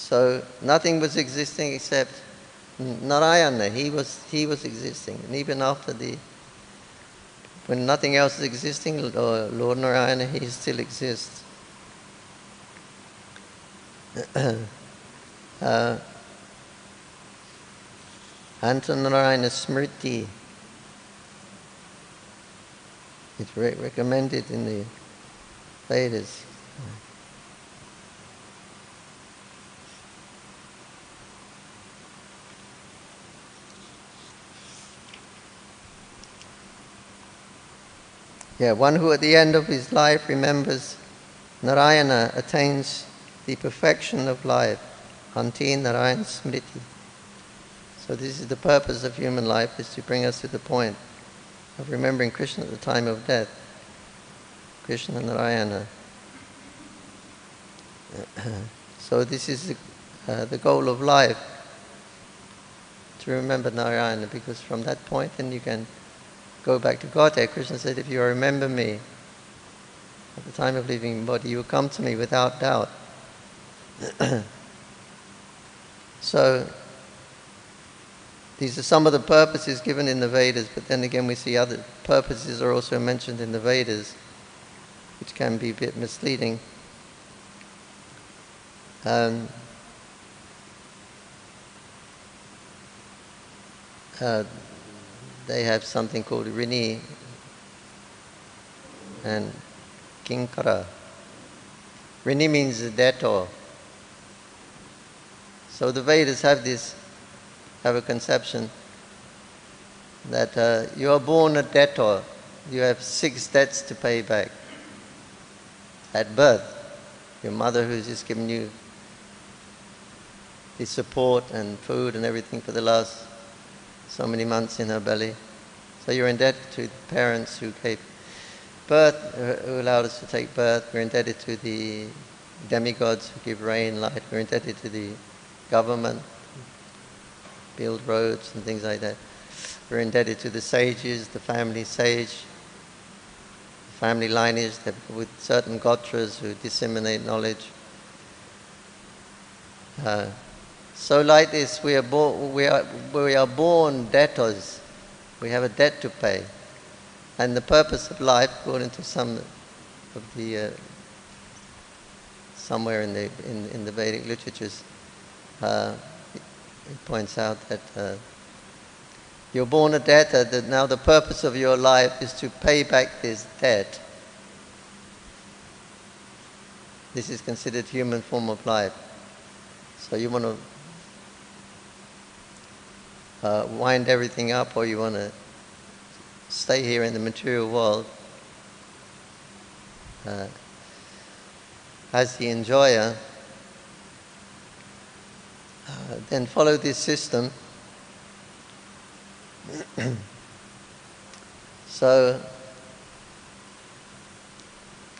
So nothing was existing except Narayana. He was existing, and even after when nothing else is existing, Lord Narayana, he still exists. Anta Narayana Smriti. It's recommended in the Vedas. Yeah, one who at the end of his life remembers Narayana attains the perfection of life. Anti Narayana Smriti. So this is the purpose of human life, is to bring us to the point of remembering Krishna at the time of death. Krishna Narayana. So this is the goal of life, to remember Narayana, because from that point then you can go back to Godhead. Krishna said, if you remember me at the time of leaving the body, you will come to me without doubt. So these are some of the purposes given in the Vedas, but then again we see other purposes are also mentioned in the Vedas, which can be a bit misleading. They have something called Rini and Kinkara. Rini means debtor. So the Vedas have a conception that you are born a debtor. You have 6 debts to pay back at birth. Your mother who's just given you the support and food and everything for the last so many months in her belly. So you're indebted to the parents who gave birth, who allowed us to take birth. We're indebted to the demigods who give rain, light. We're indebted to the government, build roads and things like that. We're indebted to the sages, the family sage, family lineage with certain gotras who disseminate knowledge. So like this, we are born debtors. We have a debt to pay, and the purpose of life, according to some of the somewhere in the Vedic literatures, it points out that you're born a debtor. That now the purpose of your life is to pay back this debt. This is considered human form of life. So you want to wind everything up, or you want to stay here in the material world as the enjoyer, then follow this system. So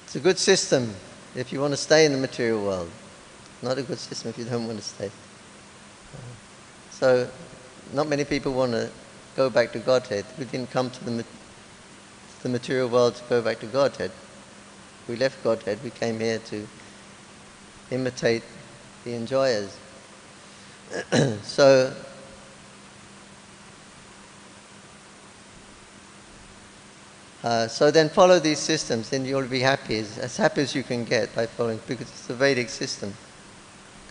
it's a good system if you want to stay in the material world. Not a good system if you don't want to stay. So not many people want to go back to Godhead. We didn't come to the material world to go back to Godhead. We left Godhead. We came here to imitate the enjoyers. So then follow these systems, and you'll be happy, as happy as you can get by following, because it's the Vedic system.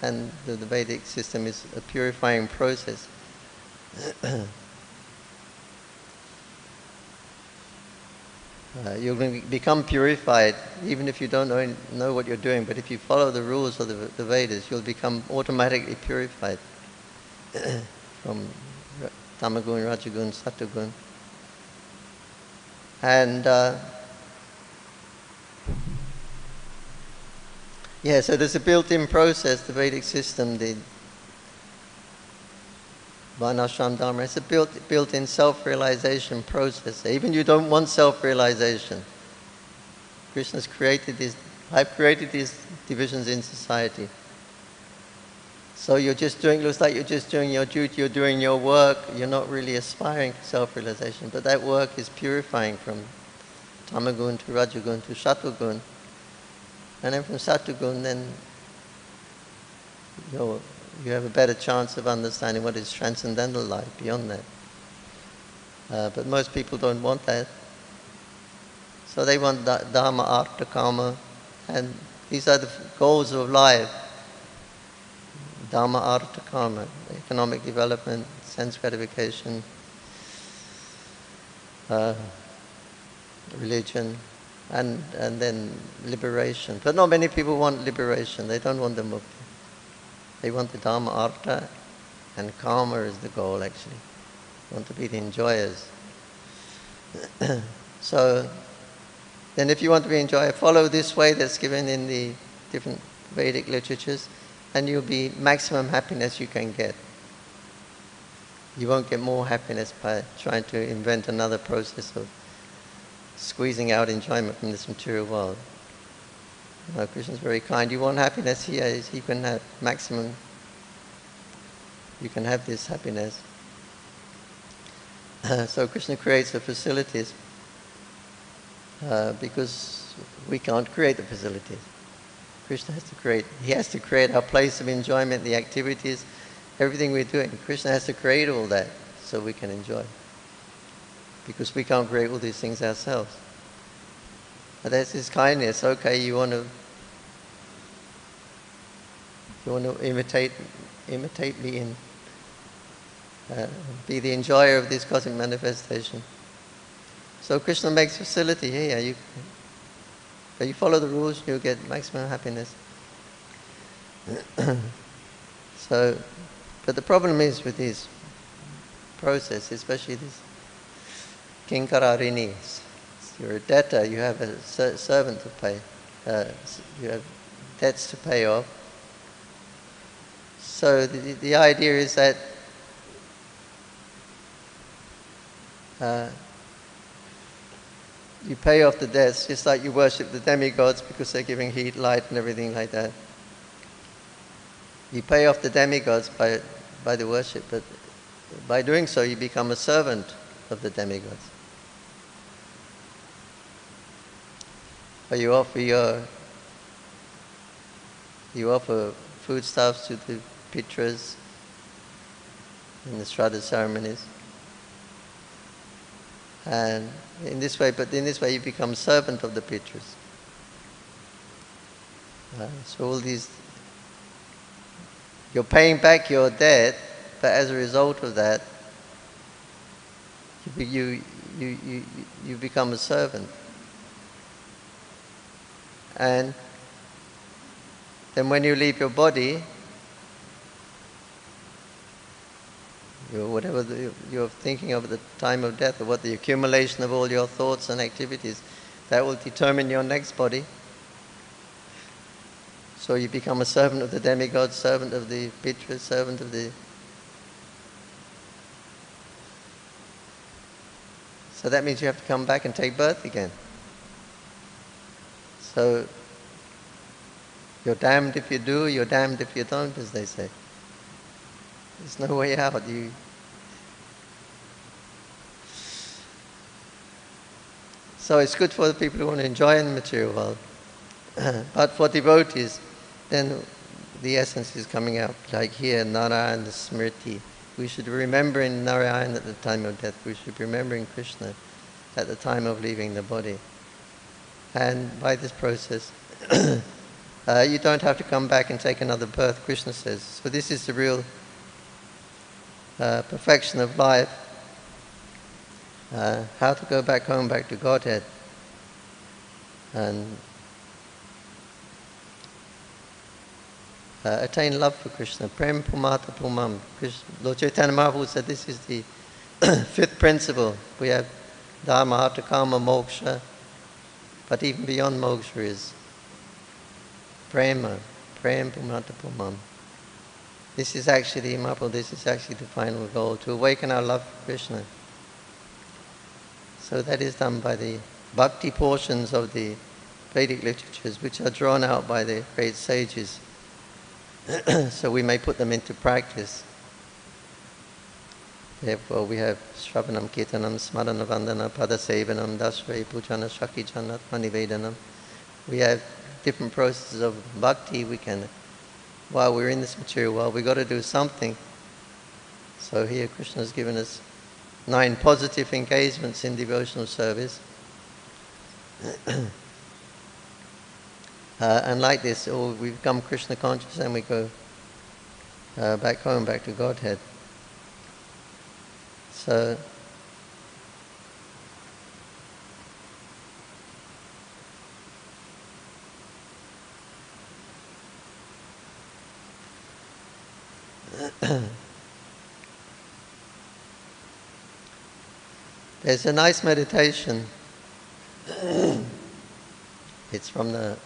And the Vedic system is a purifying process. You'll become purified even if you don't know what you're doing, but if you follow the rules of the Vedas, you'll become automatically purified from Tamagun, Rajagun, Sattvagun. And so there's a built-in process, the Vedic system, the Varnashram Dharma, it's a built-in self-realization process. Even you don't want self-realization. Krishna's created these, I've created these divisions in society. So you're just doing, looks like you're just doing your duty, you're doing your work, you're not really aspiring to self-realization, but that work is purifying from Tamagun to Rajagun to Sattvagun. And then from Sattvagun, then you have a better chance of understanding what is transcendental life beyond that. But most people don't want that. So they want dharma, artha, kama, and these are the goals of life. Dharma, artha, kama, economic development, sense gratification, religion, and then liberation. But not many people want liberation. They don't want the mukti. They want the dharma, artha, and kama is the goal actually. They want to be the enjoyers. So then if you want to be enjoyer, follow this way that's given in the different Vedic literatures, and you'll be maximum happiness you can get. You won't get more happiness by trying to invent another process of squeezing out enjoyment from this material world. Krishna's very kind. You want happiness here, you can have maximum, you can have this happiness. So Krishna creates the facilities because we can't create the facilities. Krishna has to create. He has to create our place of enjoyment, the activities, everything we're doing. Krishna has to create all that so we can enjoy. Because we can't create all these things ourselves. But that's His kindness. Okay, you want to imitate me in be the enjoyer of this cosmic manifestation. So Krishna makes facility here. You follow the rules, you'll get maximum happiness. But the problem is with this process, especially this kinkararini. You're a debtor, you have a servant to pay, you have debts to pay off. So the idea is that you pay off the debts, just like you worship the demigods because they're giving heat, light and everything like that. You pay off the demigods by the worship, but by doing so you become a servant of the demigods. Or you offer foodstuffs to the pitras in the Shraddha ceremonies. And in this way you become servant of the pitras. So all these, you're paying back your debt, but as a result of that, you become a servant. And then when you leave your body, whatever you're thinking of at the time of death, or what the accumulation of all your thoughts and activities, that will determine your next body. So you become a servant of the demigod, servant of the pitras, servant of the... So that means you have to come back and take birth again. So you're damned if you do, you're damned if you don't, as they say. There's no way out. So it's good for the people who want to enjoy in the material world. But for devotees, then the essence is coming out. Like here, Narayana Smriti. We should be remembering Narayana at the time of death. We should be remembering Krishna at the time of leaving the body. And by this process, you don't have to come back and take another birth, Krishna says. So this is the real perfection of life. How to go back home, back to Godhead. And attain love for Krishna. Prem Pumata Pumam. Lord Chaitanya Mahaprabhu said this is the fifth principle. We have Dharma, Artha, Kama, Moksha. But even beyond moksha is prema, prem pumata pumam. This is actually, Mahaprabhu, this is actually the final goal, to awaken our love for Krishna. So that is done by the bhakti portions of the Vedic literatures, which are drawn out by the great sages, so we may put them into practice. Therefore we have Shravanam, Kirtanam, Smarana, Vandana, Padasevanam, Dashraya, Pujana, Shakijana, Manivedanam. We have different processes of bhakti. We can while we're in this material world, we've got to do something. So here Krishna has given us 9 positive engagements in devotional service. And like this, we become Krishna conscious and we go back home, back to Godhead. So there's a nice meditation. It's from the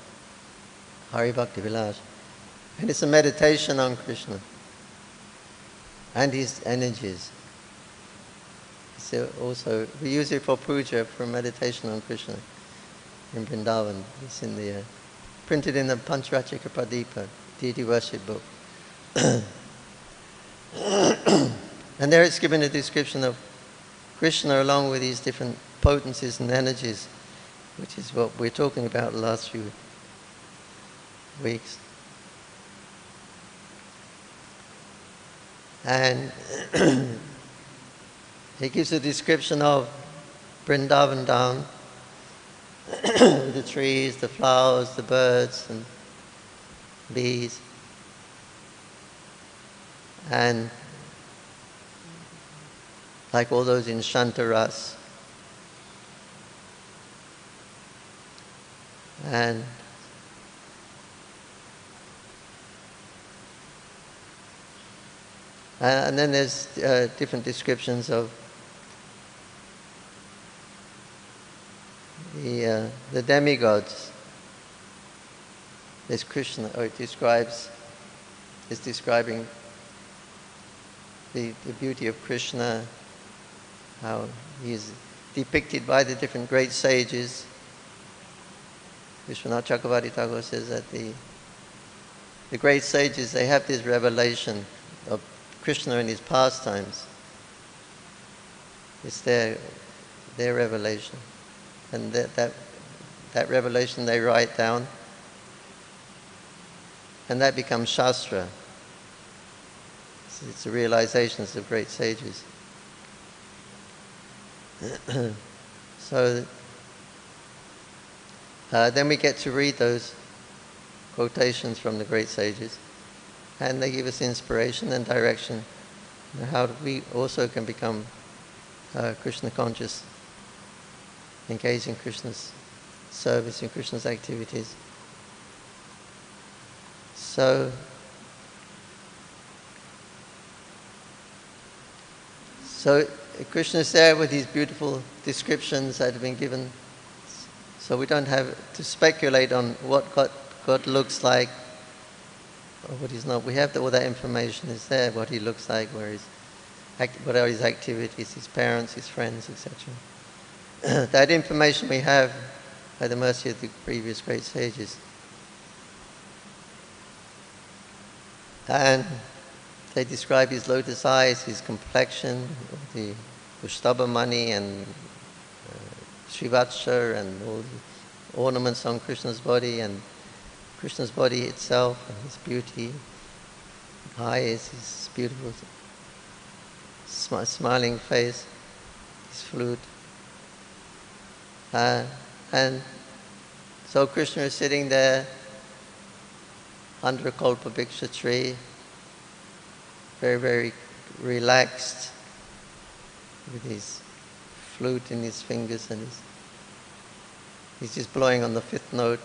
Hari Bhakti Vilas. And it's a meditation on Krishna and his energies. So also, we use it for puja, for meditation on Krishna in Vrindavan. It's in the printed in the Pancharachika Pradipa, deity worship book. And there it's given a description of Krishna along with these different potencies and energies, which is what we're talking about the last few weeks. And he gives a description of Vrindavan Dham, the trees, the flowers, the birds and bees. And like all those in Shantaras. And then there's different descriptions of the demigods. There's Krishna, or it's describing the beauty of Krishna, how he is depicted by the different great sages. Vishwanath Chakravarti Thakur says that the great sages, they have this revelation of Krishna and his pastimes. It's their revelation. And that revelation they write down, and that becomes Shastra. It's the realizations of great sages. So then we get to read those quotations from the great sages, and they give us inspiration and direction how we also can become Krishna conscious, engage in Krishna's service, in Krishna's activities. So Krishna is there with these beautiful descriptions that have been given. So we don't have to speculate on what God looks like or what he's not. We have all that information is there, what he looks like, what are his activities, his parents, his friends, etc. That information we have by the mercy of the previous great sages. And they describe his lotus eyes, his complexion, the Ushtaba mani and Srivatsha and all the ornaments on Krishna's body and Krishna's body itself and his beauty, eyes, his beautiful smiling face, his flute. And so Krishna is sitting there under a Kalpavriksha tree, very, very relaxed, with his flute in his fingers, and he's just blowing on the 5th note,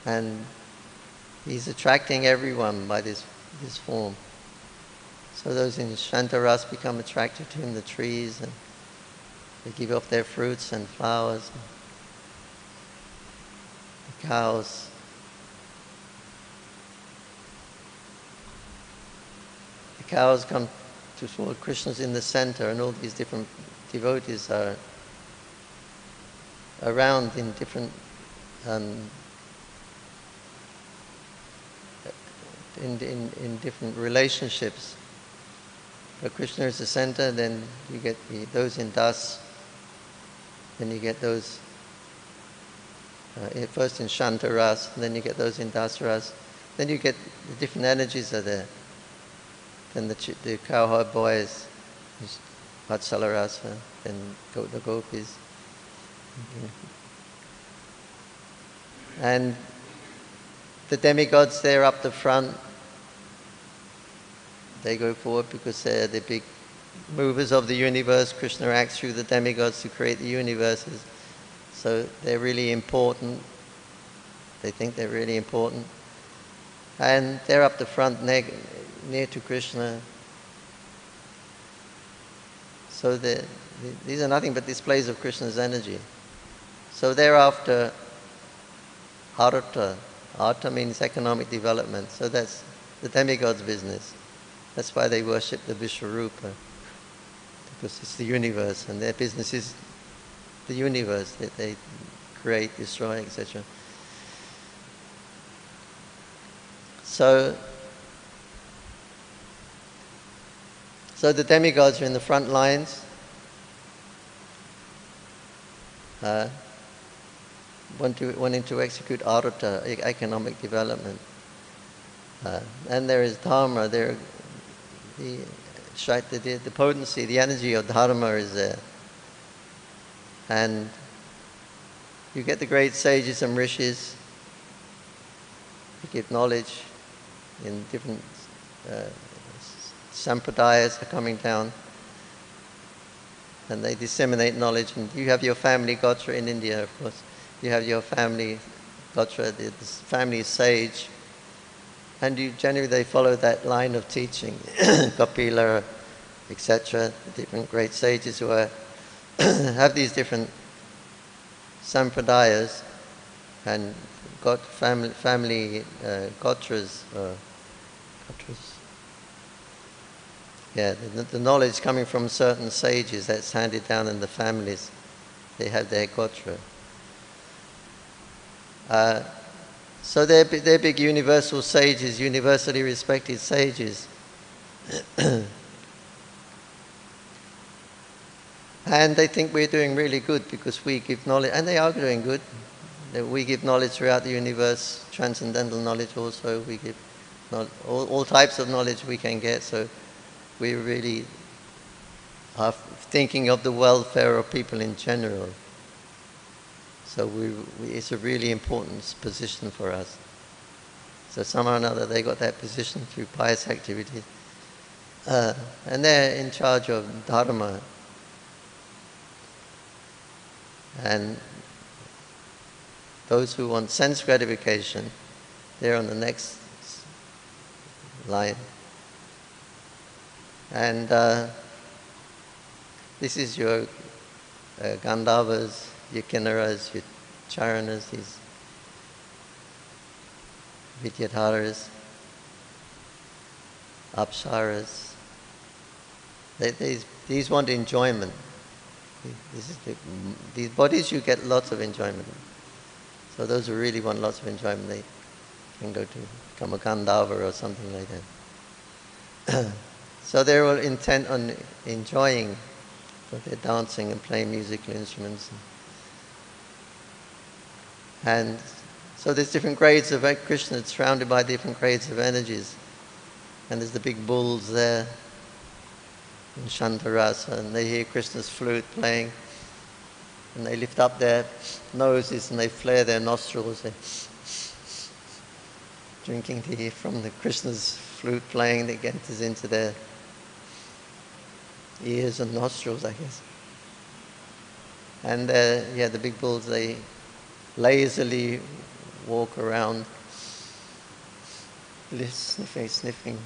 and he's attracting everyone by this form. So those in Shantaras become attracted to him, the trees, and they give off their fruits and flowers, and the cows. The cows come toward Krishna's in the center, and all these different devotees are around in different in different relationships. But Krishna is the center, then you get those in Das, then you get those first in Shantaras, and then you get those in Dasras. then you get the different energies are there. Then the cowherd boys, Vatsala Rasa, then the gopis. And the demigods, they're up the front. They go forward because they're the big movers of the universe. Krishna acts through the demigods to create the universes. So they're really important. They think they're really important. And they're up the front near to Krishna. So these are nothing but displays of Krishna's energy. So they're after artha. Artha means economic development. So that's the demigod's business. That's why they worship the Vishwarupa. Because it's the universe, and their business is the universe that they create, destroy, etc. So the demigods are in the front lines, wanting to execute artha, economic development. And there is dharma, the potency, the energy of dharma is there. And you get the great sages and rishis who give knowledge in different sampradayas are coming down, and they disseminate knowledge. And you have your family gotra in India, of course. You have your family gotra, the family sage, and generally they follow that line of teaching, Kapila, etc. The different great sages who have these different sampradayas and got family gotras. Yeah, the knowledge coming from certain sages that's handed down in the families. They have their gotra. So they're big universal sages, universally respected sages. And they think we're doing really good because we give knowledge, and they are doing good. We give knowledge throughout the universe, transcendental knowledge also. We give all types of knowledge we can get, so we really are thinking of the welfare of people in general. So it's a really important position for us. So somehow or another they got that position through pious activities. And they're in charge of dharma. And those who want sense gratification, they're on the next line. And this is your Gandharvas, your Kinnaras, your Charanas, these Vidyadharas, Apsaras. These want enjoyment. These bodies, you get lots of enjoyment. So those who really want lots of enjoyment, they can go to become a Gandharva or something like that. So they're all intent on enjoying, but they're dancing and playing musical instruments. And so there's different grades of Krishna. It's surrounded by different grades of energies. And there's the big bulls there in Shantarasa, and they hear Krishna's flute playing, and they lift up their noses and they flare their nostrils. They're drinking tea from the Krishna's flute playing that enters into their ears and nostrils, I guess. And the big bulls, they lazily walk around, sniffing.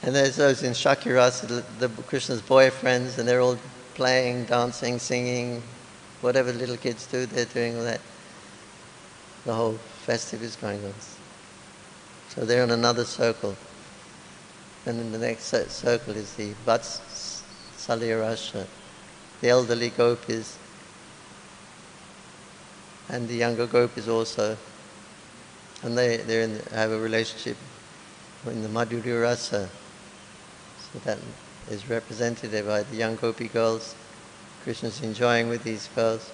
And there's those in Shakirasa, the Krishna's boyfriends, and they're all playing, dancing, singing, whatever little kids do, they're doing all that. The whole festive is going on. So they're in another circle. And in the next circle is the Vatsalya Rasa, the elderly gopis, and the younger gopis also. And they have a relationship in the Madhurya Rasa. So that is represented by the young gopi girls. Krishna's enjoying with these girls.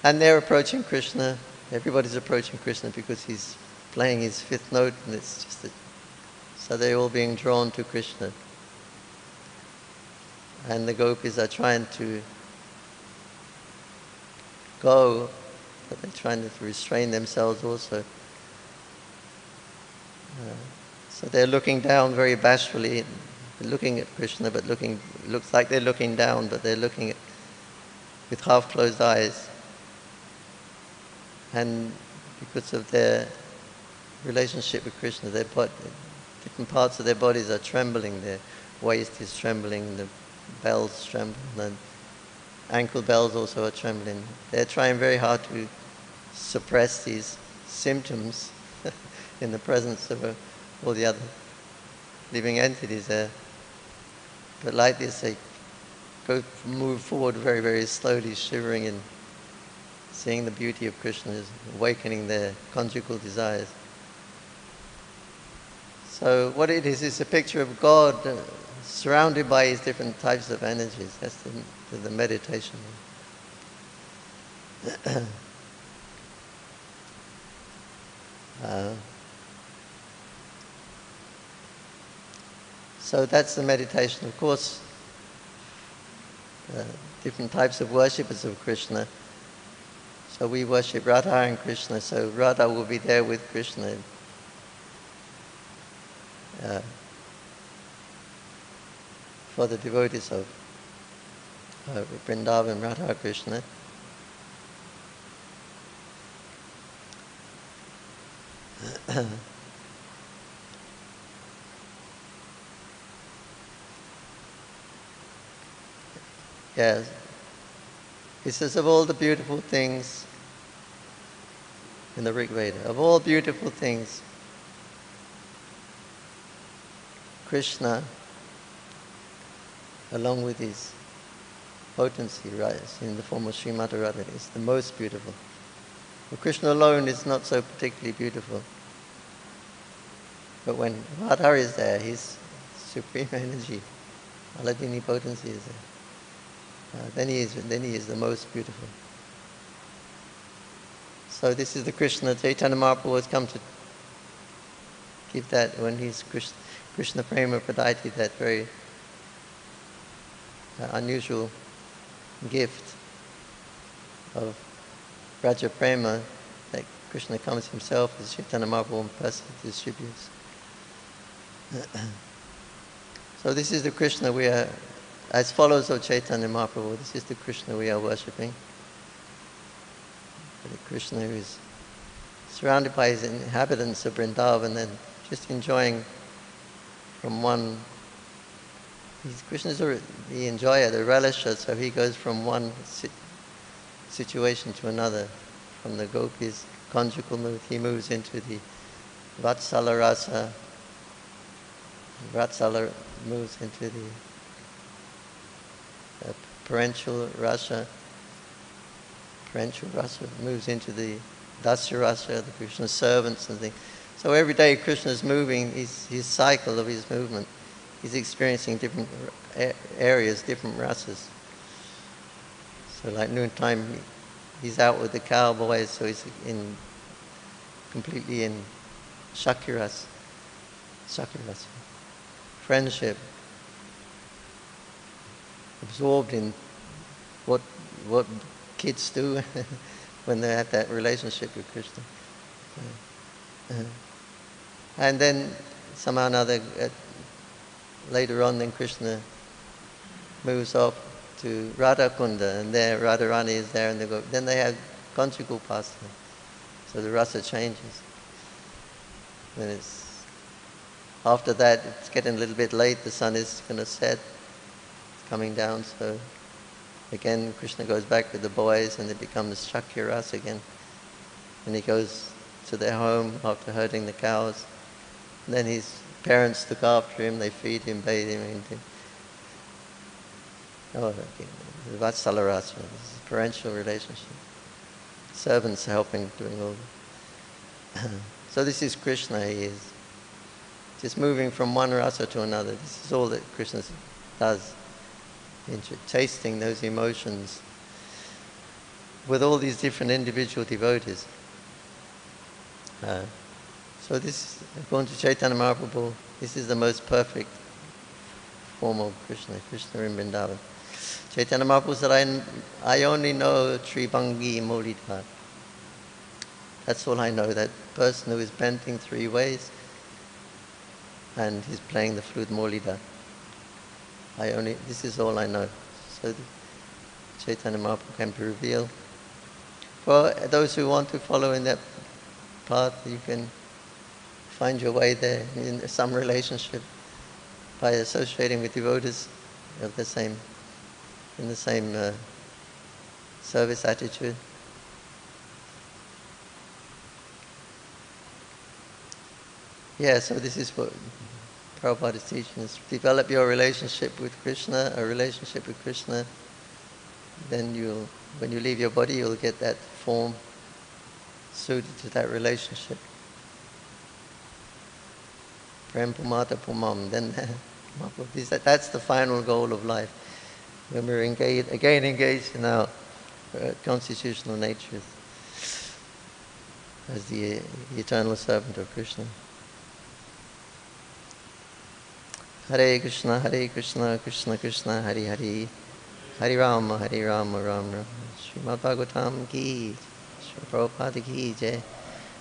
And they're approaching Krishna. Everybody's approaching Krishna because he's playing his fifth note, and it's just so they're all being drawn to Krishna. And the gopis are trying to go, but they're trying to restrain themselves also. So they're looking down very bashfully, looking at Krishna, but looks like they're looking down, but they're looking with half-closed eyes. And because of their relationship with Krishna, different parts of their bodies are trembling. Their waist is trembling, the bells tremble, and ankle bells also are trembling. They're trying very hard to suppress these symptoms in the presence of all the other living entities there. But like this, they move forward very, very slowly, shivering and seeing the beauty of Krishna, is awakening their conjugal desires. So what it is a picture of God surrounded by his different types of energies. That's the meditation. So that's the meditation. Of course, different types of worshippers of Krishna. So we worship Radha and Krishna, so Radha will be there with Krishna. For the devotees of Vrindavan, Radha Krishna. Yes. He says, of all the beautiful things in the Rig Veda, of all beautiful things, Krishna, along with his potency, rises in the form of Srimad Radha, is the most beautiful. But Krishna alone is not so particularly beautiful. But when Radha is there, his supreme energy, Aladini potency is there. Then he is the most beautiful. So this is the Krishna. Chaitanya Mahaprabhu has come to give that when he's Krishna Prema Pradayati, that very unusual gift of Raja Prema, that Krishna comes himself as Chaitanya Mahaprabhu and personally distributes. So this is the Krishna we are, as followers of Chaitanya Mahaprabhu, this is the Krishna we are worshipping. The Krishna who is surrounded by his inhabitants of Vrindavan and just enjoying from one. Krishna is the enjoyer, the relisher, so he goes from one situation to another. From the gopis' conjugal mood, he moves into the Vatsala rasa. Vatsala moves into the parental rasa. Parental rasa moves into the Dasya rasa, the Krishna's servants and things. So every day Krishna is moving, his cycle of his movement. He's experiencing different areas, different rasas. So like noontime, he's out with the cowboys, so he's completely in Shakiras. Friendship. Absorbed in what kids do when they have that relationship with Krishna. And then somehow or another, later on, then Krishna moves off to Radha Kunda, and there Radharani is there, and then they have conjugal pastime. So the rasa changes. Then after that, it's getting a little bit late. The sun is going to set. It's coming down. So again, Krishna goes back with the boys, and it becomes Shakya rasa again. And he goes to their home after herding the cows. And then his parents look after him, they feed him, bathe him. The Vatsala rasa, this is a parental relationship. Servants helping, doing all that. So this is Krishna, he is just moving from one rasa to another. This is all that Krishna does, tasting those emotions with all these different individual devotees. So this, according to Chaitanya Mahaprabhu, this is the most perfect form of Krishna in Vrindavan. Chaitanya Mahaprabhu said, I only know Tribangi Molidhar. That's all I know, that person who is bending 3 ways and he's playing the flute Molidhar. This is all I know. So Chaitanya Mahaprabhu can be revealed. For those who want to follow in that path, you can find your way there in some relationship by associating with devotees of the same service attitude. Yeah, so this is what Prabhupada is teaching us. Develop your relationship with Krishna, a relationship with Krishna. Then when you leave your body, you'll get that form suited to that relationship. Prem Pumata Pumam. Then that's the final goal of life. When we're engaged in our constitutional natures as the eternal servant of Krishna. Hare Krishna, Krishna Krishna, Hare Hare, Hare Rama, Rama Rama. Srimad Bhagvatam ki, Sri Prabhupada ki jai,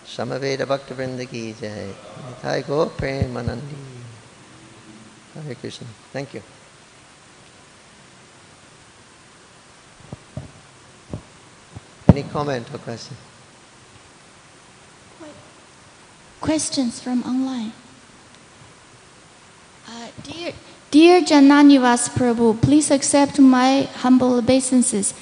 Samaveda Bhaktivinoda ki jai, Nitai Gaur Premanandi. Hare Krishna. Thank you. Any comment or question? Questions from online. Dear Jananivasa Prabhu, please accept my humble obeisances.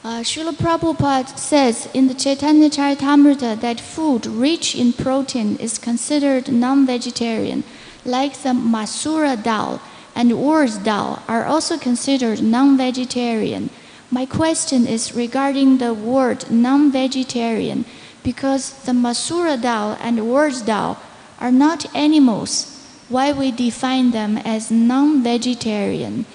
Srila Prabhupada says in the Chaitanya Charitamrita that food rich in protein is considered non-vegetarian, like the masura dal and urd dal are also considered non-vegetarian. My question is regarding the word non-vegetarian, because the masura dal and urd dal are not animals. Why we define them as non-vegetarian?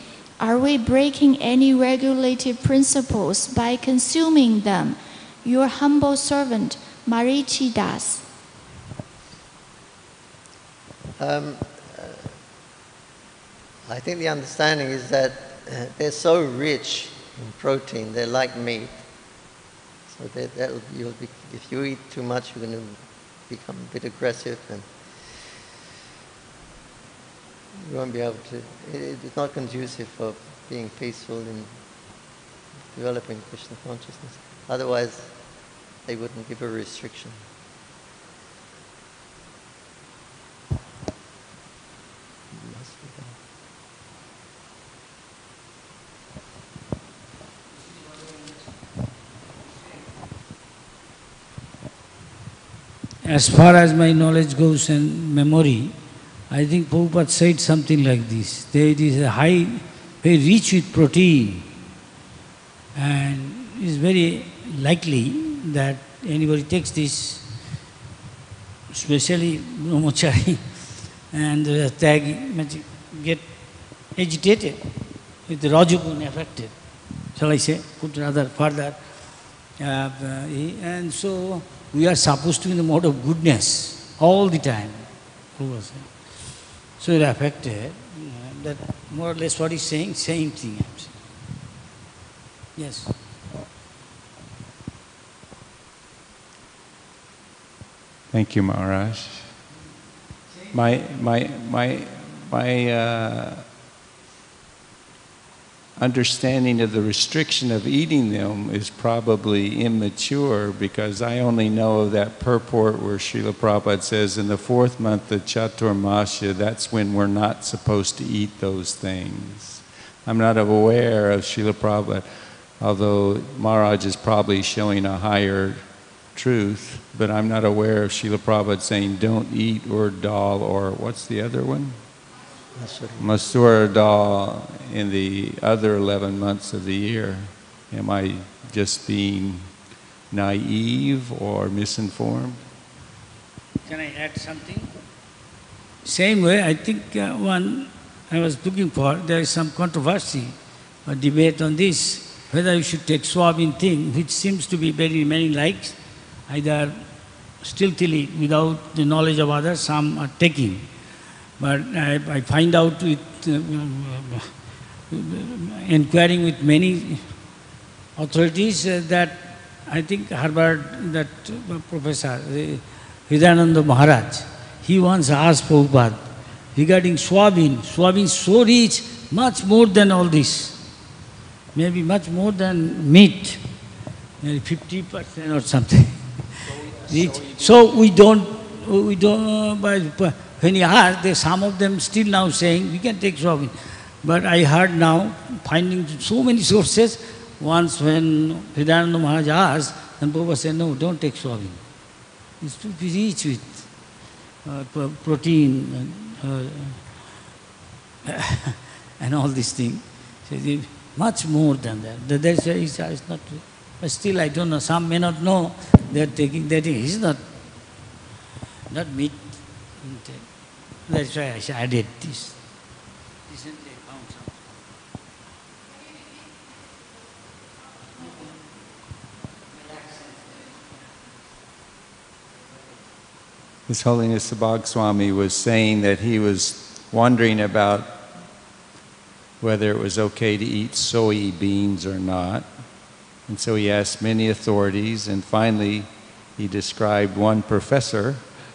Are we breaking any regulative principles by consuming them? Your humble servant, Marichi Das. I think the understanding is that they're so rich in protein, they're like meat. So if you eat too much, you're going to become a bit aggressive and you won't be able to. It's not conducive for being peaceful in developing Krishna consciousness. Otherwise, they wouldn't give a restriction. As far as my knowledge goes and memory, I think Prabhupada said something like this. There is a high, very rich with protein, and it is very likely that anybody takes this, especially brahmachari, and get agitated with the Rajaguna affected, shall I say, put rather further. And so we are supposed to be in the mode of goodness all the time. So it affected, that more or less what he's saying, same thing I'm saying. Yes. Thank you, Maharaj. My understanding of the restriction of eating them is probably immature, because I only know of that purport where Srila Prabhupada says in the 4th month of Chaturmasya, that's when we're not supposed to eat those things. I'm not aware of Srila Prabhupada, although Maharaj is probably showing a higher truth, but I'm not aware of Srila Prabhupada saying don't eat urd dal, or what's the other one? Masura dal in the other 11 months of the year. Am I just being naive or misinformed? Can I add something? Same way, I think one I was looking for, there is some controversy a debate on this, whether you should take soybean thing, which seems to be very many likes, either stealthily, without the knowledge of others, some are taking. But I find out with inquiring with many authorities that I think Harvard, that professor, Hridayananda Maharaj, he once asked Prabhupada regarding soybean so rich, much more than all this, maybe much more than meat, maybe 50% or something. So we don't, but when he asked, some of them still now saying, we can take soybean. But I heard now, finding so many sources, once when Hridayananda Maharaj asked, then Prabhupada said, no, don't take soybean. It's to be rich with protein and all these things. So much more than that. That's why it's not true. But still, I don't know, some may not know they're taking that. It's not meat. That's why I added this. Recently I found some. His Holiness the Bhagwami was saying that he was wondering about whether it was okay to eat soybeans or not. And so he asked many authorities, and finally he described one professor,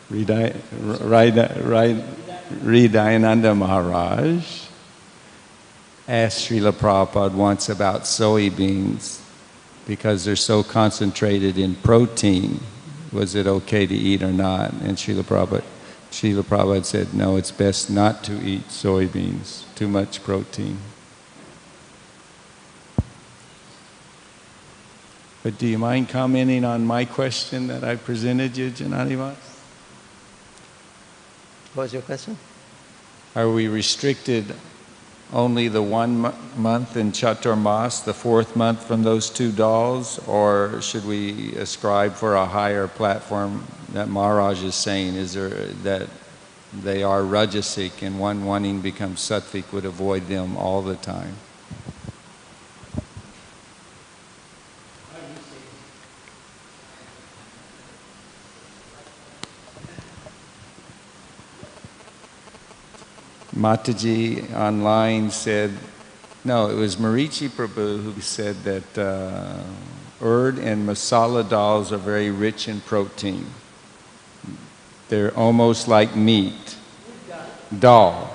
Hridayananda Maharaj, asked Srila Prabhupada once about soybeans because they're so concentrated in protein. Was it okay to eat or not? And Srila Prabhupada said, no, it's best not to eat soybeans, too much protein. But do you mind commenting on my question that I presented you, Jananivasa? What was your question? Are we restricted only the 1 month in Chaturmas, the 4th month from those 2 dolls, or should we ascribe for a higher platform that Maharaj is saying? Is there that they are rajasic and one wanting to become sattvic would avoid them all the time? Mataji online said, no, it was Marichi Prabhu who said that urd and masala dals are very rich in protein. They're almost like meat. Dal.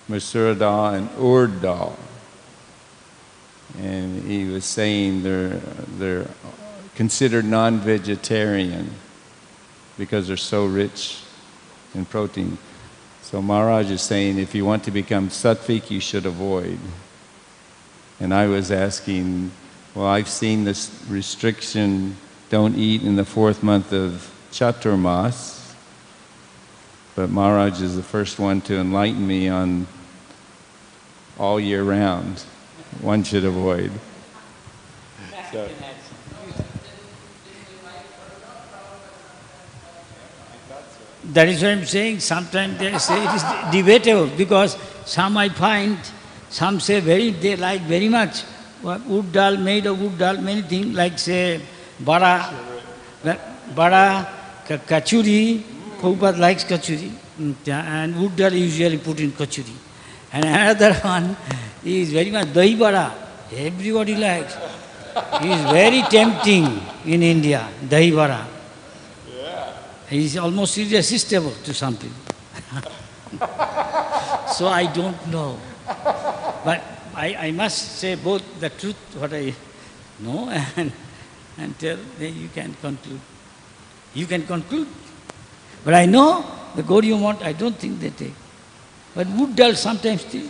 Masura dal and urd dal. And he was saying they're considered non-vegetarian because they're so rich in protein. So Maharaj is saying if you want to become sattvic, you should avoid. And I was asking, well, I've seen this restriction, don't eat in the 4th month of Chaturmas, but Maharaj is the first one to enlighten me on all year round. One should avoid. So. That is what I'm saying. Sometimes they say it is debatable because some I find, some say they like very much. Wood dal, made of wood dal, many things like say bada, kachuri. Prabhupada likes kachuri, and wood dal usually put in kachuri. And another one is very much dahi bada. Everybody likes. It is very tempting in India, dahi bada. It's almost irresistible to some people. So I don't know. But I must say both the truth, what I know, and tell, then you can conclude. You can conclude. But I know the Gaudiya Math, I don't think they take. But wood dal sometimes take.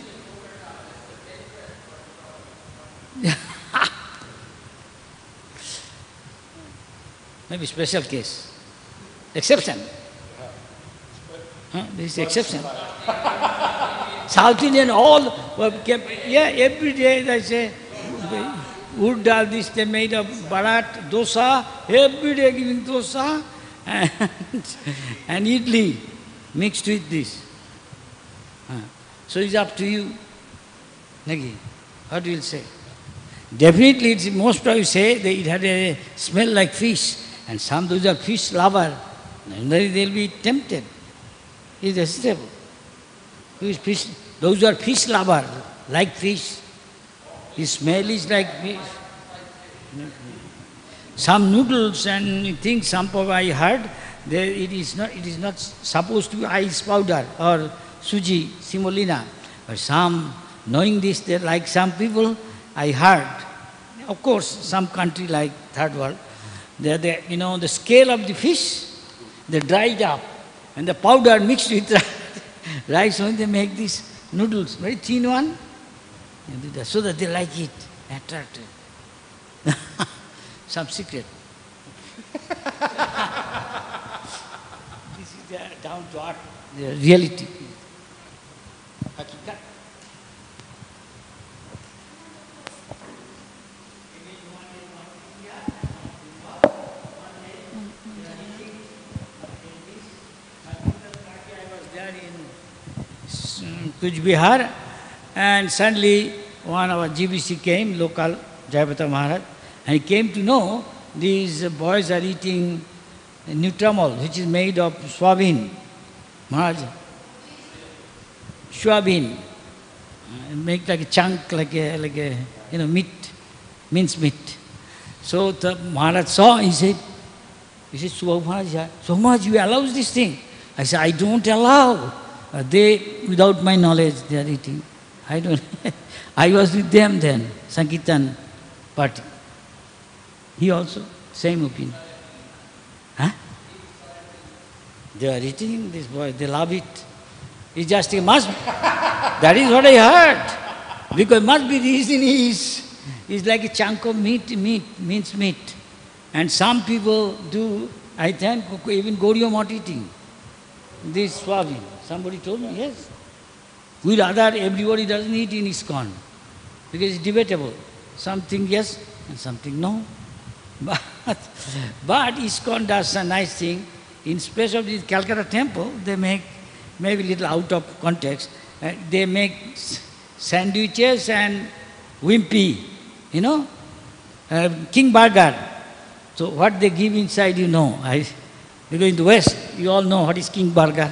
Maybe special case. Exception. This is exception. South Indian all were kept, every day they say, wood dal, this they made of barat, dosa, every day giving dosa and idli mixed with this. So it's up to you. Nagi, what will say? Definitely, most of you say that it had a smell like fish, and some those are fish lover, and they'll be tempted. It's acceptable. Those who are fish lover, like fish. His smell is like fish. Some noodles and things, I heard, it is not supposed to be ice powder or suji, semolina. But some, knowing this, they like some people, I heard, of course, some country like third world, the scale of the fish, they dried up, and the powder mixed with rice, when they make these noodles, very thin one, so that they like it, attracted. Some secret. This is the down to earth, the reality. Hakikat. Kuch Bihar, and suddenly one of our GBC came, local Jayapata Maharaj, and he came to know these boys are eating Nutramol, which is made of soybean. Maharaj, soybean, make like a chunk, like a meat, minced meat. So the Maharaj saw, he said, Subha Maharaj, you allow this thing? I said, I don't allow. They, without my knowledge, they are eating. I don't. I was with them then, Sankirtan party. He also, same opinion. Huh? They are eating, this boy, they love it. It's just a must. That is what I heard. Because must be reason is like a chunk of meat, minced meat. And some people do, I think, even Gaudiya not eating. This soybean. Somebody told me, yes. We rather everybody doesn't eat in ISKCON. Because it's debatable. Something yes and something no. But ISKCON does a nice thing. In space of this Calcutta temple, they make, maybe little out of context, they make sandwiches and wimpy, king burger. So what they give inside, because in the West, you all know what is king burger.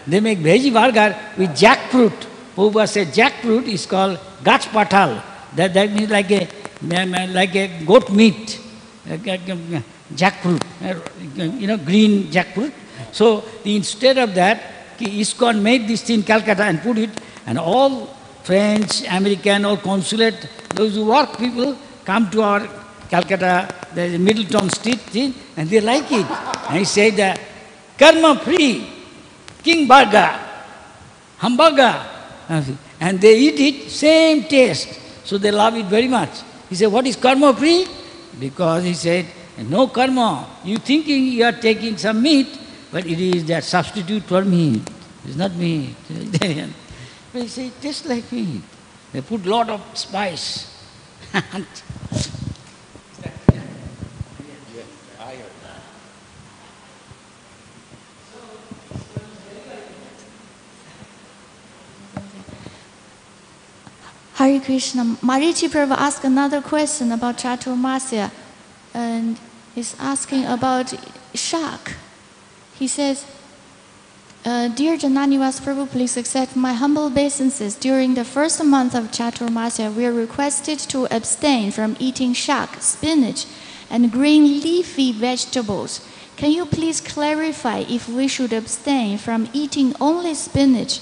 They make veggie burger with jackfruit. Prabhupada said jackfruit is called gach patal. That means like a goat meat, jackfruit, green jackfruit. So instead of that, ISKCON made this thing in Calcutta and put it, and all French, American, or consulate, those who work people come to our Calcutta, there is a Middleton Street thing, and they like it. And he said that karma-free king burger, hamburger, and they eat it, same taste. So they love it very much. He said, what is karma-free? Because he said, no karma. You thinking you are taking some meat, but it is that substitute for meat. It's not meat. But he said, it tastes like meat. They put lot of spice. Hare Krishna. Marichi Prabhu asked another question about Chaturmasya, and he's asking about shak. He says, Dear Jananivasa Prabhu, please accept my humble obeisances. During the first month of Chaturmasya, we are requested to abstain from eating shak, spinach, and green leafy vegetables. Can you please clarify if we should abstain from eating only spinach?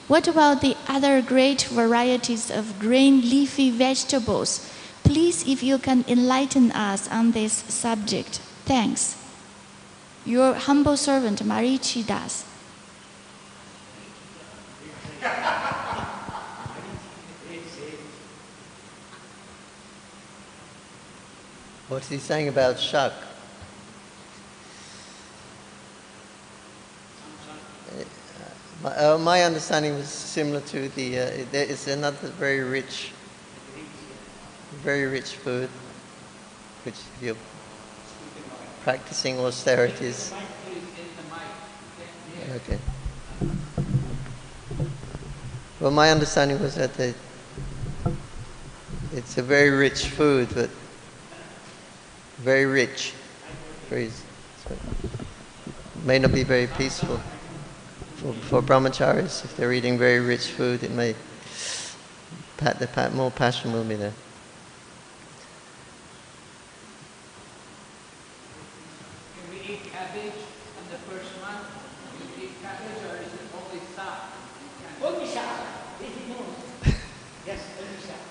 What about the other great varieties of green leafy vegetables? Please, if you can enlighten us on this subject. Thanks. Your humble servant, Marichi Das. What's he saying about shak? My understanding was similar to there is another very rich food, which if you're practicing austerities. Okay. Well, my understanding was that it's a very rich food, but very rich. So may not be very peaceful. For brahmacharis, if they're eating very rich food, it may, more passion will be there. Can we eat cabbage in the first month? Can we eat cabbage, or is it only sack? Only sack. Yes, only sack.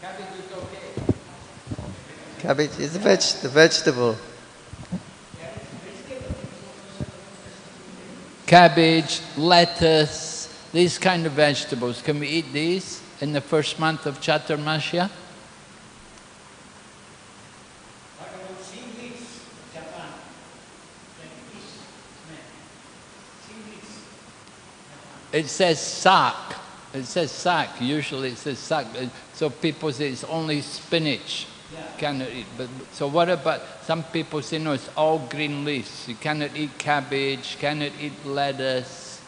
Cabbage is okay. Cabbage is the vegetable. Cabbage, lettuce, these kind of vegetables. Can we eat these in the first month of Chaturmasya? What about seaweeds, Japan? Seaweeds. It says sack. It says sack. Usually it says sack. So people say it's only spinach. Cannot eat. But so what about some people say no, it's all green leaves. You cannot eat cabbage, cannot eat lettuce.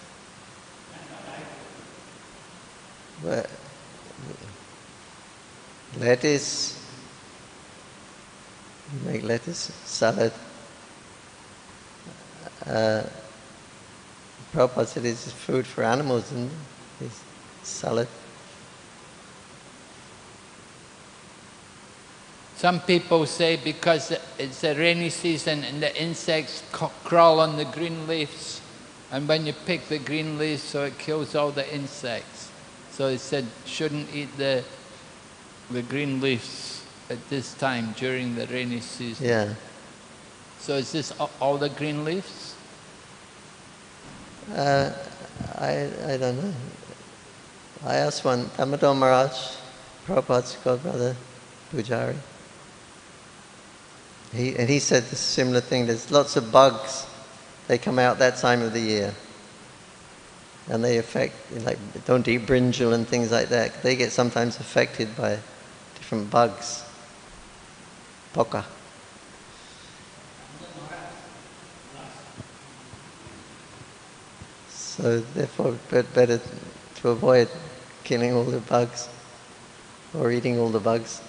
But lettuce, you make lettuce salad. Prabhupada said it's food for animals, and it's salad. Some people say because it's a rainy season and the insects crawl on the green leaves, and when you pick the green leaves, so it kills all the insects. So he said shouldn't eat the green leaves at this time during the rainy season. Yeah. So is this all the green leaves? I don't know. I asked one, Damodar Maharaj, Prabhupada's godbrother, Pujari. He said a similar thing. There's lots of bugs. They come out that time of the year. And they affect, like, don't eat brinjal and things like that. They get sometimes affected by different bugs. Poka. So therefore, better to avoid killing all the bugs or eating all the bugs.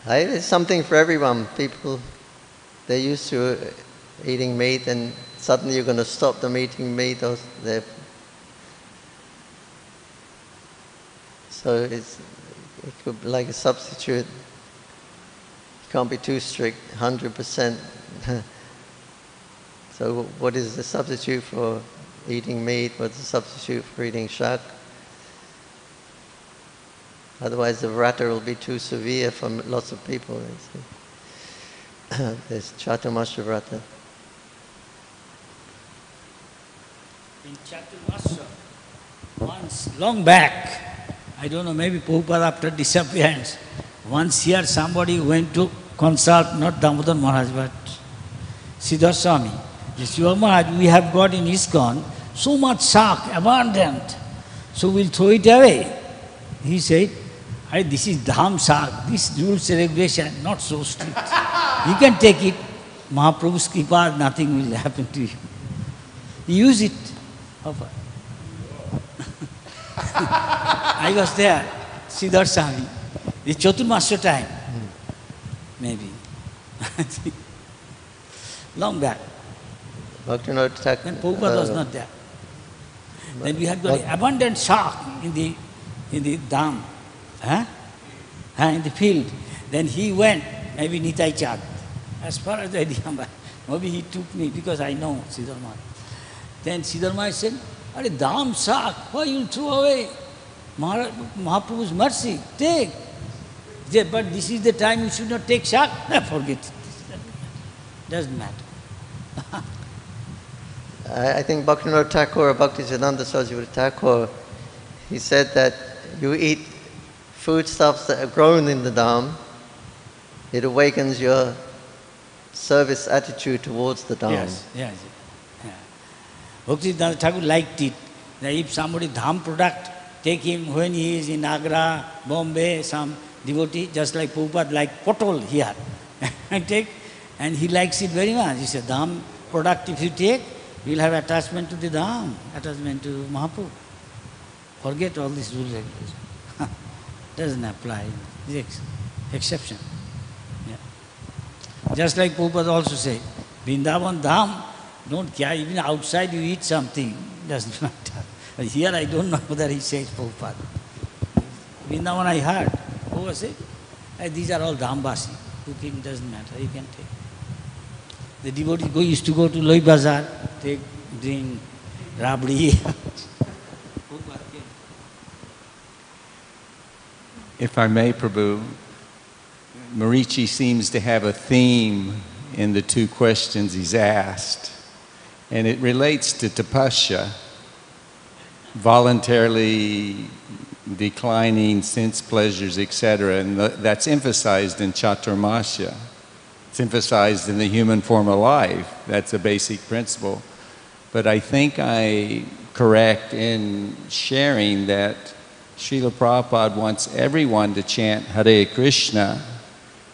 It's something for everyone. People, they're used to eating meat, and suddenly you're going to stop them eating meat. Or so it could be like a substitute. You can't be too strict, 100%. So what is the substitute for eating meat? What's the substitute for eating shak? Otherwise the vrata will be too severe for lots of people. There's Chaturmasya vrata. In Chaturmasya, once, long back, I don't know, maybe Prabhupada after disappearance, once here somebody went to consult, not Damodar Maharaj, but Siddhar Swami. The Siddhar Maharaj, we have got in ISKCON so much shak, abundant, so we'll throw it away. He said, this is dham shak, this rules and regulation, not so strict. You can take it, Mahaprabhu's kripa, nothing will happen to you. Use it. I was there, Siddhar Swami, the Chaturmasya time, maybe. Long back. Bhaktivinoda Thakur. Then Prabhupada was not there. Then we had got abundant shak in the dham, in the field. Then he went, maybe Nitai Chand. As far as I remember, maybe he took me because I know Siddhar Maharaj. Then Siddhar Maharaj said, dham shak, why you throw away? Mahaprabhu's mercy, take. He said, but this is the time you should not take shak. Forget it. Doesn't matter. I think Bhaktivinoda Thakur or Bhaktisiddhanta Saraswati Thakur, he said that you eat foodstuffs that are grown in the dham, it awakens your service attitude towards the dham. Yes. Yeah. Bhaktisiddhanta Thakur liked it. That if somebody dham product, take him when he is in Agra, Bombay, some devotee, just like Prabhupada like potol here. And he likes it very much. He said, dham product if you take, you will have attachment to the Dham, attachment to Mahaprabhu. Forget all these rules and regulations. Doesn't apply. It's exception. Yeah. Just like Prabhupada also said, Vrindavan Dham, don't care, even outside you eat something, doesn't matter. Here I don't know whether he says Prabhupada. Vrindavan I heard. Prabhupada said, these are all Dhambasi. Cooking doesn't matter, you can take. The devotees used to go to Loi Bazar, take, drink, rabdi. If I may, Prabhu, Marichi seems to have a theme in the two questions he's asked, and it relates to tapasya, voluntarily declining sense pleasures, etc., and that's emphasized in Chaturmasya. It's emphasized in the human form of life. That's a basic principle. But I think I'm correct in sharing that Srila Prabhupada wants everyone to chant Hare Krishna,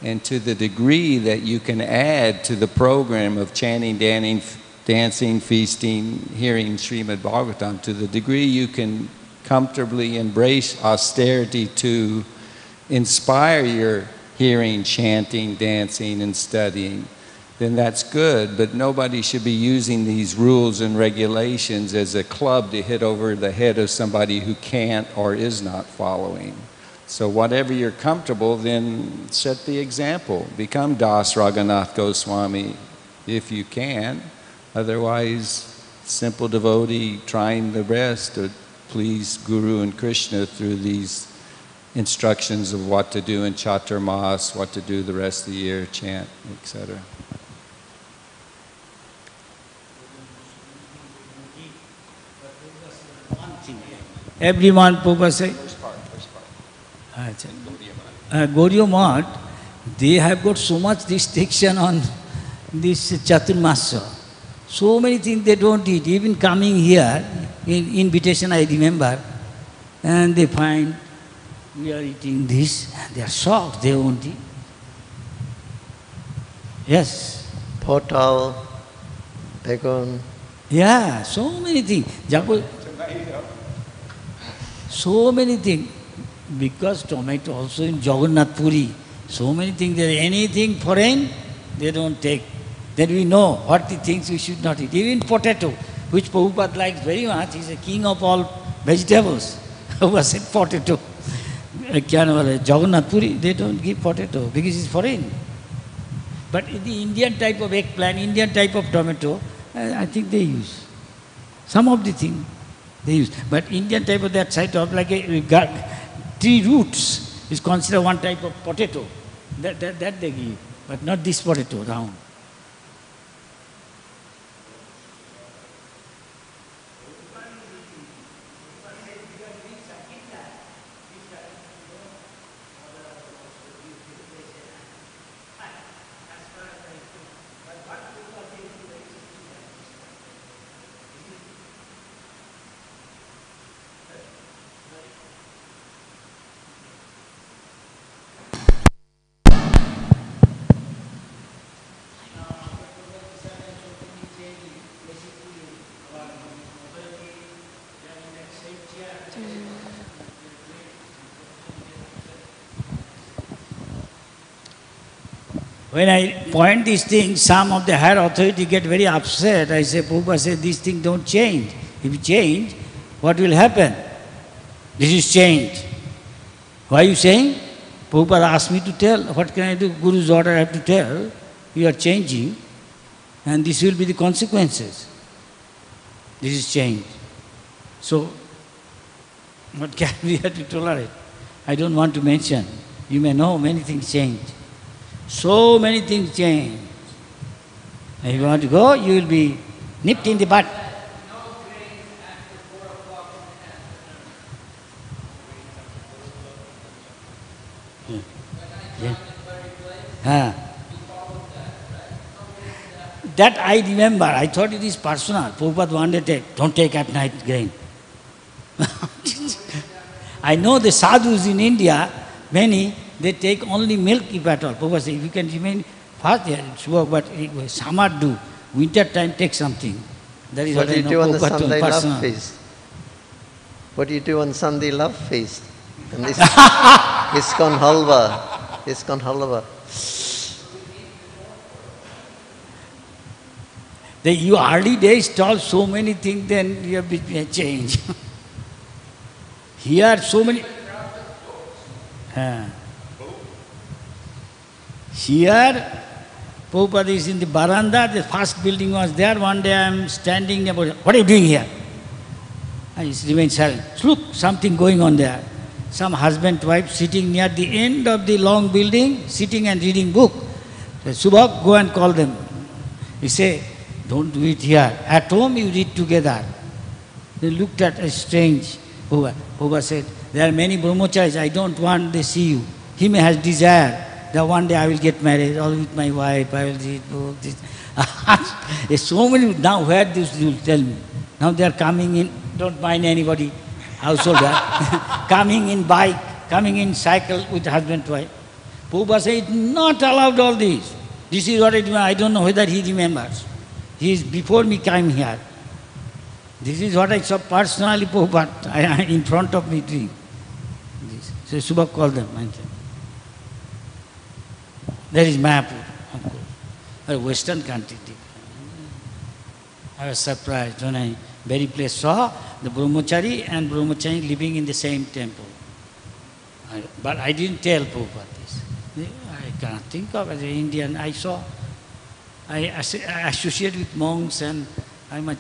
and to the degree that you can add to the program of chanting, dancing, feasting, hearing Srimad Bhagvatam, to the degree you can comfortably embrace austerity to inspire your hearing, chanting, dancing, and studying, then that's good, but nobody should be using these rules and regulations as a club to hit over the head of somebody who can't or is not following. So whatever you're comfortable, then set the example. Become Das Raghunath Goswami if you can. Otherwise, simple devotee trying the best to please Guru and Krishna through these instructions of what to do in Chaturmas, what to do the rest of the year, chant, etc. Everyone, Prabhupada say, Gaudiya Math, they have got so much restriction on this Chaturmasya. So many things they don't eat. Even coming here, in invitation I remember, and they find we are eating this, and they are shocked, they won't eat. Yes. Potal, begun. Yeah, so many things. So many things. Because tomato also in Jagannath Puri, so many things, there anything foreign, they don't take. Then we know what the things we should not eat. Even potato, which Prabhupada likes very much, he's a king of all vegetables. Prabhupada said potato. Jagannath Puri, they don't give potato because it's foreign. But in the Indian type of eggplant, Indian type of tomato, I think they use. Some of the things they use. But Indian type of that side of like a tree roots is considered one type of potato. That they give, but not this potato, round. When I point these things, some of the higher authority get very upset. I say, Prabhupada said, these things don't change. If you change, what will happen? This is change. Why are you saying? Prabhupada asked me to tell. What can I do? Guru's order I have to tell. You are changing, and this will be the consequences. This is change. So, what can we have to tolerate? I don't want to mention. You may know many things change. So many things change. If you want to go, you will be nipped in the butt. Yeah. That I remember. I thought it is personal. Prabhupada wanted to don't take at night grain. I know the sadhus in India, many, they take only milk if at all. Prabhupada said, if you can remain fast, yeah, it's work, but samad do. winter time take something. That is What what do I you know. do on the Bhagavatam Sunday personal. love feast? What do you do on Sunday love feast? And this ISKCON halwa. ISKCON halwa. You early days told so many things, then you have been changed. Here so many. Here, Prabhupada is in the veranda, the first building was there. One day I am standing there, what are you doing here? I remain silent. Look, something going on there. Some husband, wife sitting near the end of the long building, sitting and reading book. So, Subhak, go and call them. He say, don't do it here. At home you read together. They looked at us strange. Prabhupada said, there are many brahmacharis, I don't want they see you. He may have desire that one day I will get married, or with my wife, I will read book. There's so many, now where this you tell me? Now they are coming in, don't mind anybody, householder, coming in bike, coming in cycle with husband, wife. Prabhupada said, not allowed all this. This is what I don't know whether he remembers. He is before me came here. This is what I saw personally, Prabhupada, in front of me doing. So Subha called them. There is Mayapur, of course, a western country. I was surprised when I very place saw the brahmachari and brahmachari living in the same temple. But I didn't tell Prabhupada this. I cannot think of as an Indian. I saw, I associate with monks and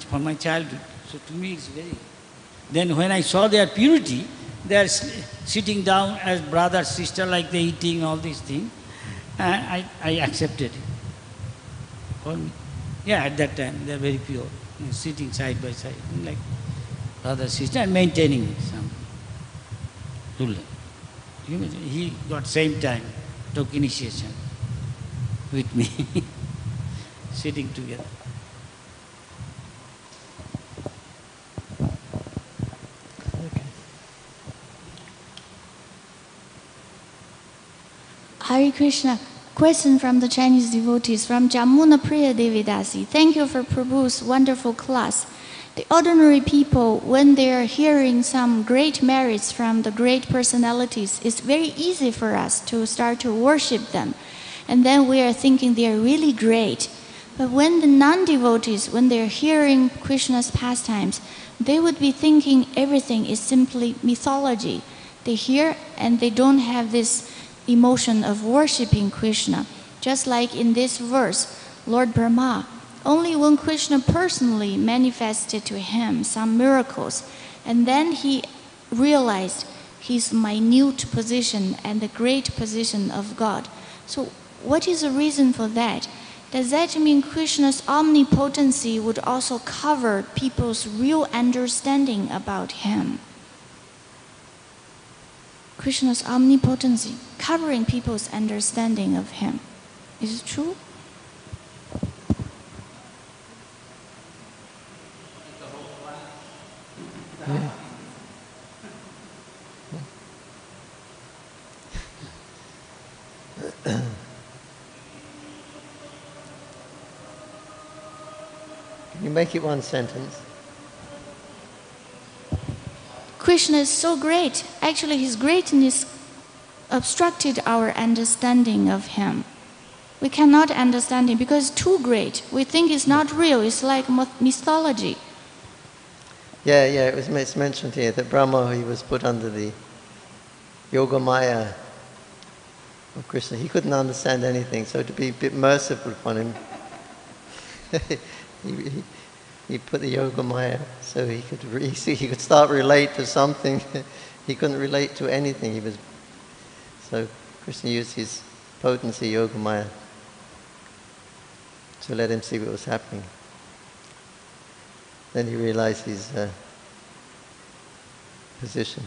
from my childhood. So to me it's very... Then when I saw their purity, they are sitting down as brother, sister, like they eating all these things. And I accepted it. For me. Yeah, at that time they are very pure. Sitting side by side, like brother, sister, and maintaining some rule. He got same time, took initiation with me, sitting together. Hare Krishna. Question from the Chinese devotees from Jamuna Priya Devidasi. Thank you for Prabhu's wonderful class. The ordinary people, when they are hearing some great merits from the great personalities, it's very easy for us to start to worship them. And then we are thinking they are really great. But when the non-devotees, when they are hearing Krishna's pastimes, they would be thinking everything is simply mythology. They hear and they don't have this emotion of worshipping Krishna. Just like in this verse, Lord Brahma, only when Krishna personally manifested to him some miracles, and then he realized his minute position and the great position of God. So what is the reason for that? Does that mean Krishna's omnipotency would also cover people's real understanding about him? Krishna's omnipotency covering people's understanding of him. Is it true? Yeah. Can you make it one sentence? Krishna is so great. Actually, his greatness obstructed our understanding of him. We cannot understand him because it's too great. We think it's not real. It's like mythology. Yeah, it's mentioned here that Brahma, he was put under the Yoga Maya of Krishna. He couldn't understand anything, so to be a bit merciful upon him, he put the Yoga Maya so he could start relate to something. He couldn't relate to anything. So Krishna used his potency, Yoga Maya, to let him see what was happening. Then he realized his position.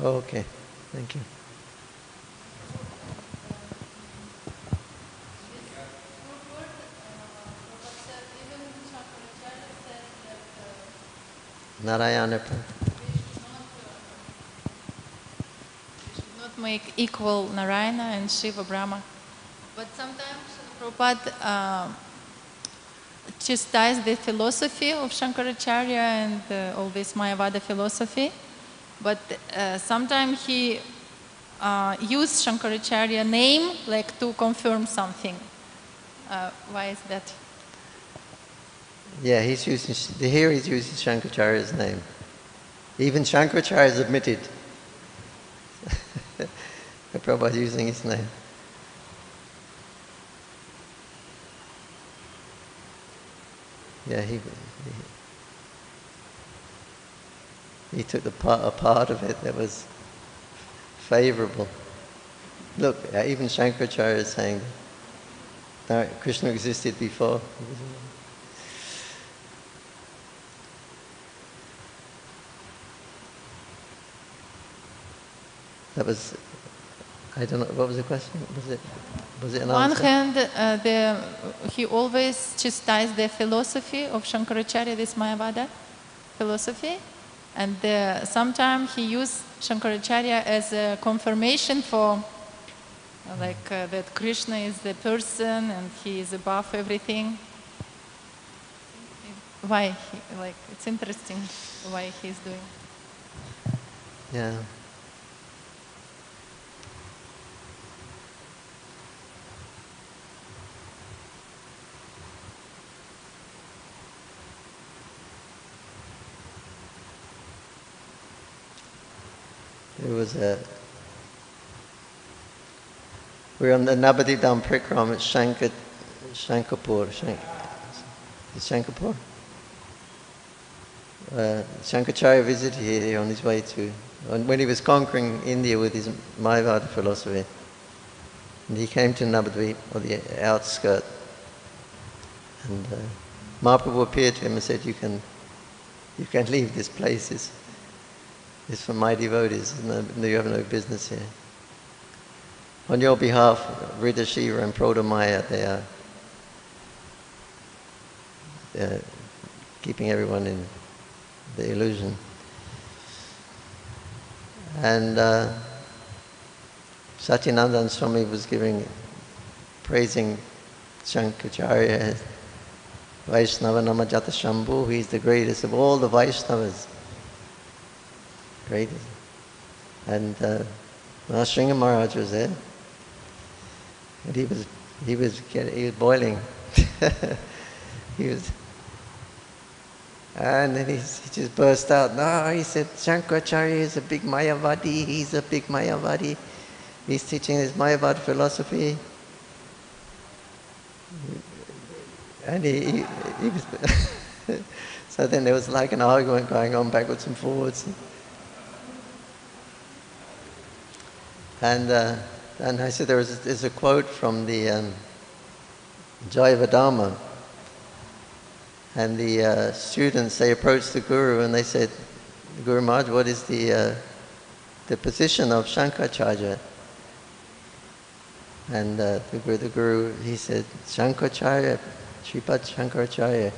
Okay, thank you. Narayana. Not make equal Narayana and Shiva Brahma. But sometimes Prabhupada chastised the philosophy of Shankaracharya and all this Mayavada philosophy, but sometimes he used Shankaracharya name like to confirm something. Why is that? Yeah, he's using Shankaracharya's name. Even Shankaracharya is admitted. Prabhupada using his name. Yeah, he took a part of it that was favorable. Look, even Shankaracharya is saying that Krishna existed before. That was, I don't know, what was the question? Was it an On one answer? hand, he always chastised the philosophy of Shankaracharya, this Mayavada philosophy, and sometimes he used Shankaracharya as a confirmation for that Krishna is the person and he is above everything. Why? It's interesting why he's doing. Yeah. There was we're on the Nabadidam Prikram at Shankarpur. Shankarpur? Shankaracharya visited here on his way to, when he was conquering India with his Mayavada philosophy. And he came to Nabadvip, or the outskirt. And Mahaprabhu appeared to him and said, you can leave this place. It's for my devotees. You have no business here. On your behalf, Vrida Shiva and Prodamaya, they are keeping everyone in the illusion. And Satyanandan Swami was praising Shankaracharya as Vaishnava Namajata Shambhu. He's the greatest of all the Vaishnavas. Greatest. And Mahasringa Maharaj was there. And he was boiling. And then he just burst out. No, he said, Shankaracharya is a big Mayavadi. He's a big Mayavadi. He's teaching his Mayavad philosophy. And he was... So then there was like an argument going on backwards and forwards. And I said there's a quote from the Jayavadama, and the students, they approached the Guru and they said, Guru Maharaj, what is the position of Shankaracharya? And the Guru, he said, Shankaracharya, Shripad Shankaracharya,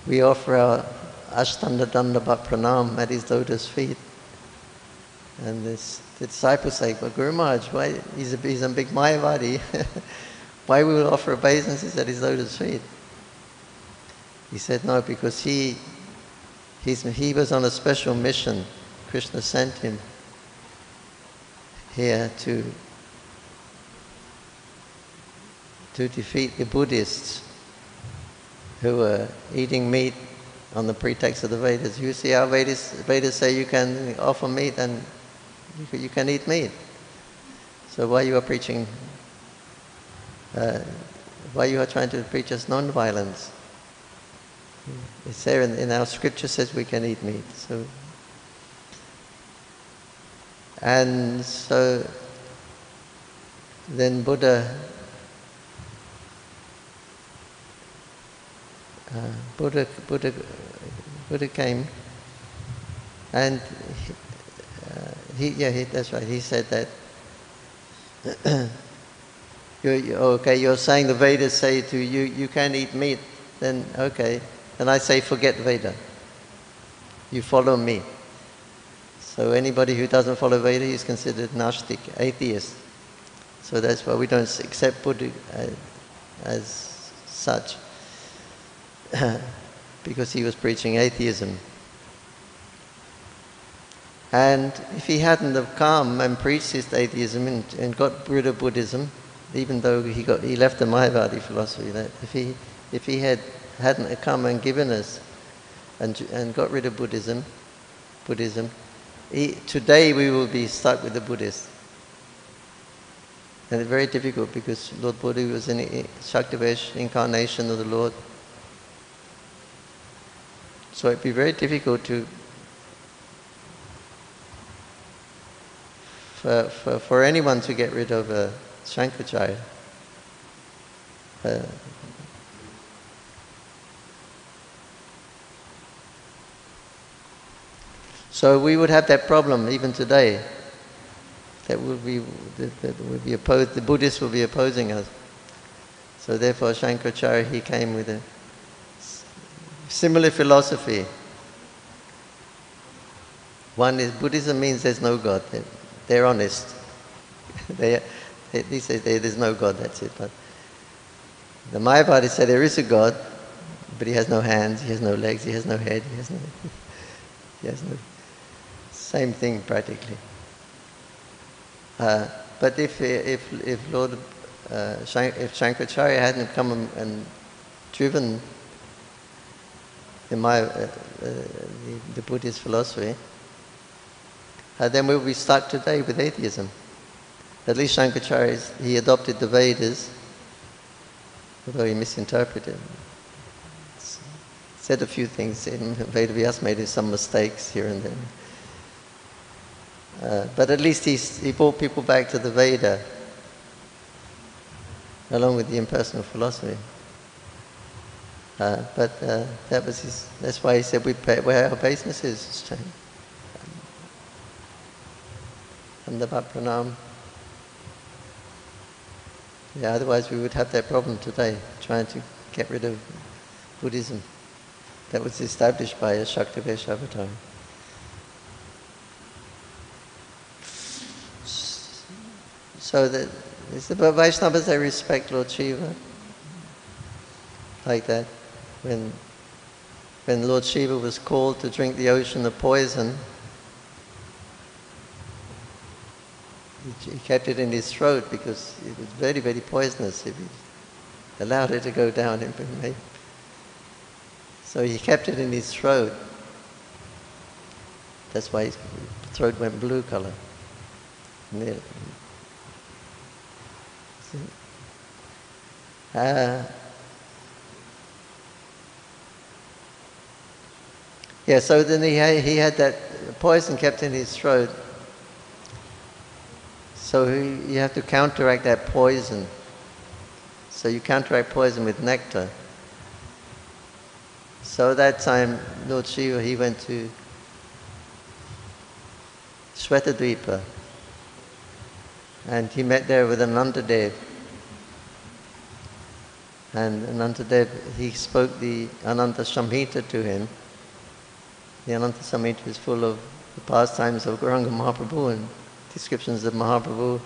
we offer our Ashtanga Dandabhat Pranam at his lotus feet. And the disciples say, well, Guru Maharaj, why, he's a big Mayavadi. Why we will offer obeisances at his lotus feet? He said, no, because he was on a special mission. Krishna sent him here to defeat the Buddhists who were eating meat on the pretext of the Vedas. You see how Vedas say you can offer meat and you can eat meat. So why you are preaching, why you are trying to preach us non-violence? It's there in our scripture says we can eat meat. So then Buddha came, and that's right. He said that. You're saying the Vedas say to you, you can eat meat. Then okay. Then I say, forget Veda. You follow me. So anybody who doesn't follow Veda is considered Gnostic, atheist. So that's why we don't accept as such, because he was preaching atheism. And if he hadn't have come and preached his atheism and got rid of Buddhism, even though he left the Mayavadi philosophy, that if he hadn't come and given us and got rid of Buddhism, today we will be stuck with the Buddhists. And it's very difficult because Lord Buddha was an Shaktivesh incarnation of the Lord. So it'd be very difficult for anyone to get rid of Shankaracharya. So we would have that problem even today. That would be opposed. The Buddhists will be opposing us. So therefore, Shankaracharya, he came with a similar philosophy. One is Buddhism means there's no God. They're honest. They say there's no God. That's it. But the Mayavadis say there is a God, but he has no hands, he has no legs, he has no head, he has no. Same thing practically. But if Shankaracharya hadn't come and driven the Buddhist philosophy, then we'll be stuck today with atheism. At least Shankaracharya, he adopted the Vedas, although he misinterpreted. Said a few things in Vedavyas, made some mistakes here and there. But at least he brought people back to the Veda, along with the impersonal philosophy. But that's why he said where our baseness is. Andabat Pranam. Yeah, otherwise we would have that problem today, trying to get rid of Buddhism that was established by a Shaktivesh avatar. So the Vaishnavas, they respect Lord Shiva like that. When Lord Shiva was called to drink the ocean of poison, he kept it in his throat because it was very, very poisonous if he allowed it to go down. So he kept it in his throat. That's why his throat went blue color. Yeah, so then he had that poison kept in his throat. So you have to counteract that poison. So you counteract poison with nectar. So that time, Lord Shiva, he went to Shvetadvipa. And he met there with Anantadev. And Anantadev, he spoke the Ananta Samhita to him. The Ananta Samhita is full of the pastimes of Gauranga Mahaprabhu and descriptions of Mahaprabhu.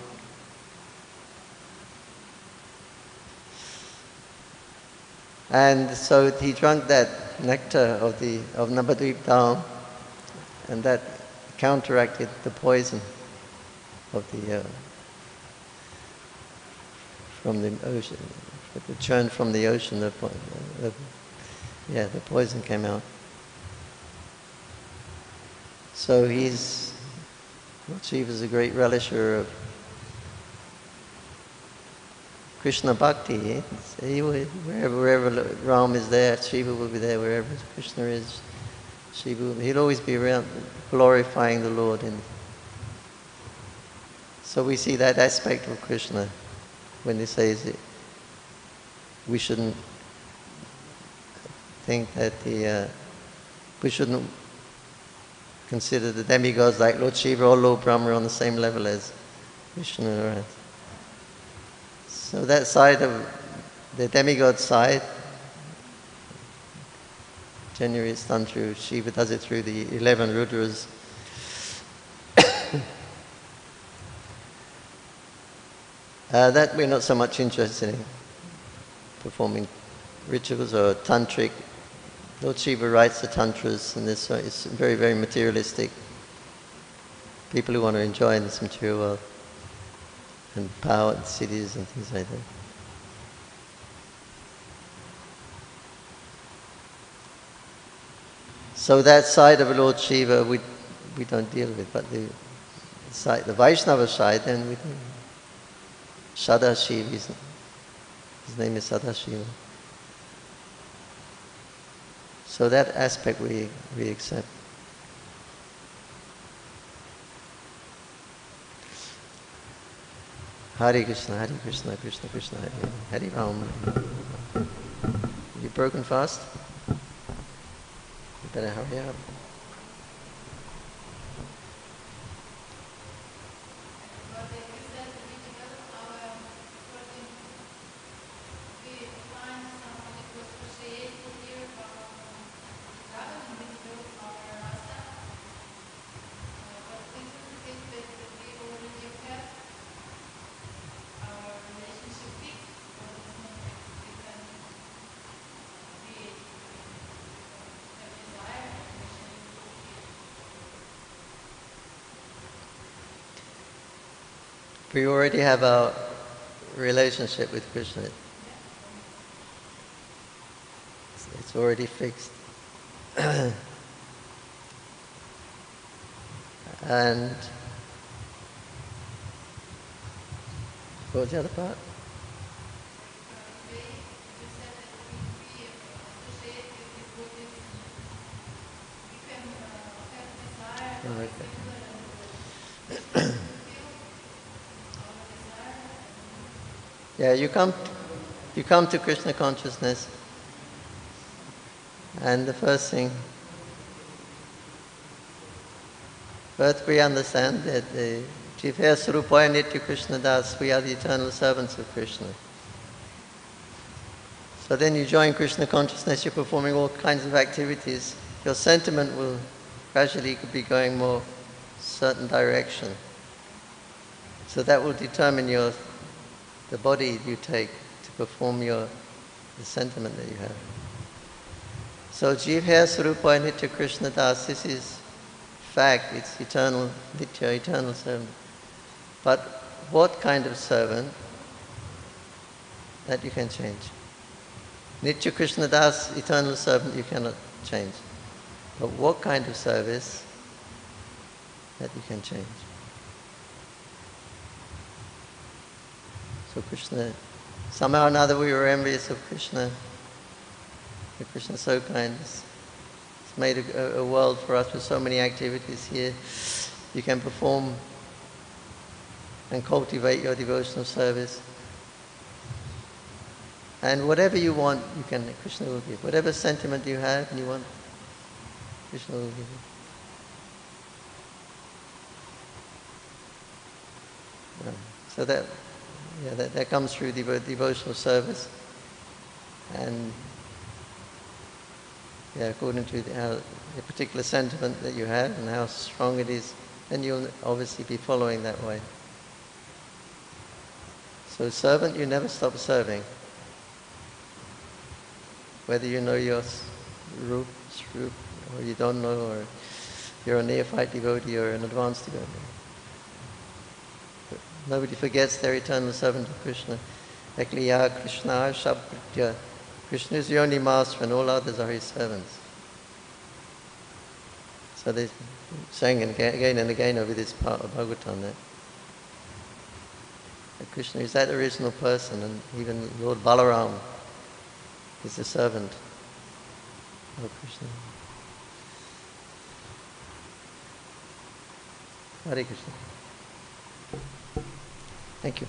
And so he drank that nectar of Navadvip Dham, and that counteracted the poison of the from the ocean. It churned from the ocean. The poison came out. So Lord Shiva is a great relisher of Krishna Bhakti. Wherever Ram is there, Shiva will be there. Wherever Krishna is, he'll always be around glorifying the Lord. So we see that aspect of Krishna when he says we shouldn't think that we shouldn't consider the demigods like Lord Shiva or Lord Brahma on the same level as Vishnu. Right? So that side of the demigod side, generally it's done through, Shiva does it through the 11 Rudras. That we're not so much interested in. performing rituals or tantric. Lord Shiva writes the tantras, and this it's very, very materialistic. People who want to enjoy in this material world and power and cities and things like that. So that side of Lord Shiva we don't deal with, but the Vaishnava side, then we do. Sadashiva, his name is Sadashiva. So that aspect we accept. Hare Krishna, Hare Krishna, Krishna Krishna, Hare Hare Rama. You broken fast? You better hurry up. We already have our relationship with Krishna. It's already fixed. And what was the other part? Oh, okay. Yeah, you come to Krishna consciousness, and the first we understand that the Jivya Surupaya Nitya Krishna Das, we are the eternal servants of Krishna. So then you join Krishna consciousness, you're performing all kinds of activities. Your sentiment will gradually be going more certain direction. So that will determine the body you take to perform the sentiment that you have. So Jivya Surupaya Nitya Krishna Das, this is fact, it's eternal, Nitya, eternal servant. But what kind of servant? That you can change. Nitya Krishna Das, eternal servant, you cannot change. But what kind of service? That you can change. So Krishna, somehow or another we were envious of Krishna. Krishna is so kind. He's made a world for us with so many activities here. You can perform and cultivate your devotional service. And whatever you want, Krishna will give. Whatever sentiment you have and you want, Krishna will give you. So that comes through devotional service, and according to the particular sentiment that you have and how strong it is, then you'll obviously be following that way. So servant, you never stop serving. Whether you know your Srup, or you don't know, or you're a neophyte devotee or an advanced devotee. Nobody forgets their eternal servant of Krishna. Ekliya Krishna Shabdya. Krishna is the only master and all others are his servants. So they're saying again and again over this part of Bhagavatam that Krishna is that original person, and even Lord Balaram is the servant of Krishna. Hare Krishna. Thank you.